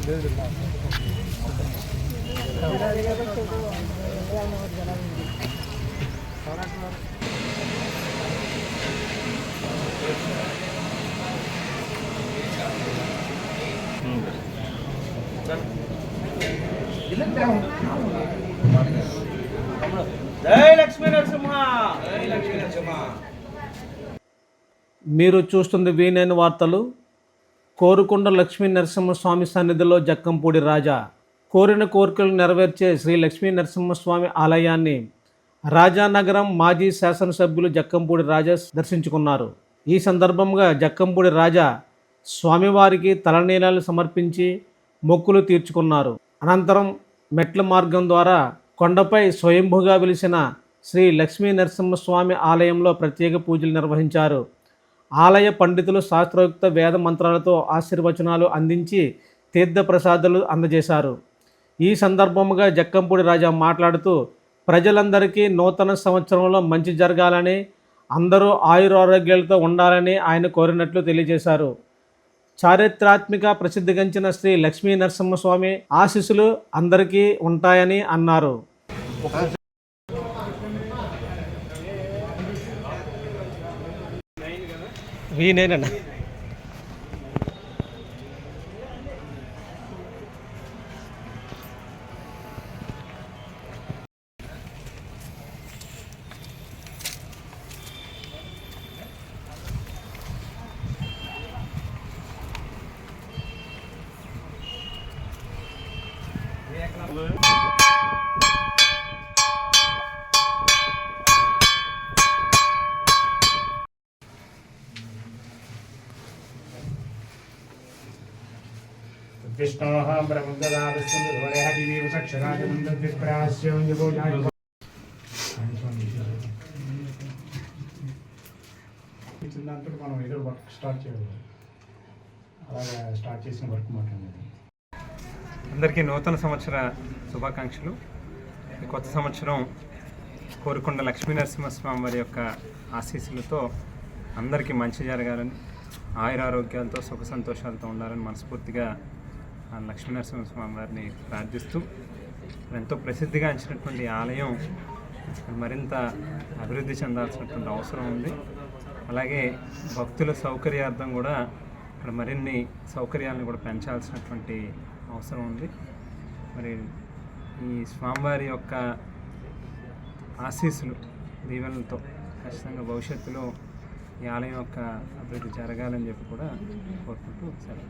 జై లక్ష్మీ నరసింహ. జై లక్ష్మీ నరసింహ. మీరు చూస్తుంది V9 వార్తలు. కోరుకొండ లక్ష్మీ నరసింహస్వామి సన్నిధిలో జక్కంపూడి రాజా కోరిన కోరికలు నెరవేర్చే శ్రీ లక్ష్మీ నరసింహస్వామి ఆలయాన్ని రాజానగరం మాజీ శాసనసభ్యులు జక్కంపూడి రాజా దర్శించుకున్నారు. ఈ సందర్భంగా జక్కంపూడి రాజా స్వామివారికి తలనీలాలు సమర్పించి మొక్కులు తీర్చుకున్నారు. అనంతరం మెట్ల మార్గం ద్వారా కొండపై స్వయంభుగా వెలిసిన శ్రీ లక్ష్మీ నరసింహస్వామి ఆలయంలో ప్రత్యేక పూజలు నిర్వహించారు. ఆలయ పండితులు శాస్త్రోక్త వేద మంత్రాలతో ఆశీర్వచనాలు అందించి తీర్థప్రసాదాలు అందజేశారు. ఈ సందర్భంగా జక్కంపూడి రాజా మాట్లాడుతూ ప్రజలందరికీ నూతన సంవత్సరంలో మంచి జరగాలని, అందరూ ఆయురారోగ్యాలతో ఉండాలని ఆయన కోరినట్లు తెలియజేశారు. చారిత్రాత్మక ప్రసిద్ధిగాంచిన శ్రీ లక్ష్మీ నరసింహస్వామి ఆశీస్సులు అందరికీ ఉంటాయని అన్నారు. V9 అన్న. विष्णोः ब्रह्मदाविष्णुर्वरेः दिवीव सक्षराजमन्दद्विप्रास्योञ्जभोजाय దాంతో మనం ఏదో వర్క్ స్టార్ట్ చేయాలి. అలాగే స్టార్ట్ చేసిన వర్క్ మాట్లాడేది. అందరికీ నూతన సంవత్సర శుభాకాంక్షలు. ఈ కొత్త సంవత్సరం కోరుకొండ లక్ష్మీ నరసింహస్వామి వారి యొక్క ఆశీస్సులతో అందరికీ మంచి జరగాలని, ఆయురారోగ్యాలతో సుఖ సంతోషాలతో ఉండాలని మనస్ఫూర్తిగా లక్ష్మీ నరసింహస్వామి వారిని ప్రార్థిస్తూ, ఎంతో ప్రసిద్ధిగాంచినటువంటి ఆలయం మరింత అభివృద్ధి చెందాల్సినటువంటి అవసరం ఉంది. అలాగే భక్తుల సౌకర్యార్థం కూడా ఇక్కడ మరిన్ని సౌకర్యాలను కూడా పెంచాల్సినటువంటి అవసరం ఉంది. మరి ఈ స్వామివారి యొక్క ఆశీస్సులు దీవెనలతో ఖచ్చితంగా భవిష్యత్తులో ఈ ఆలయం యొక్క అభివృద్ధి జరగాలని చెప్పి కూడా కోరుకుంటూ సెలవు.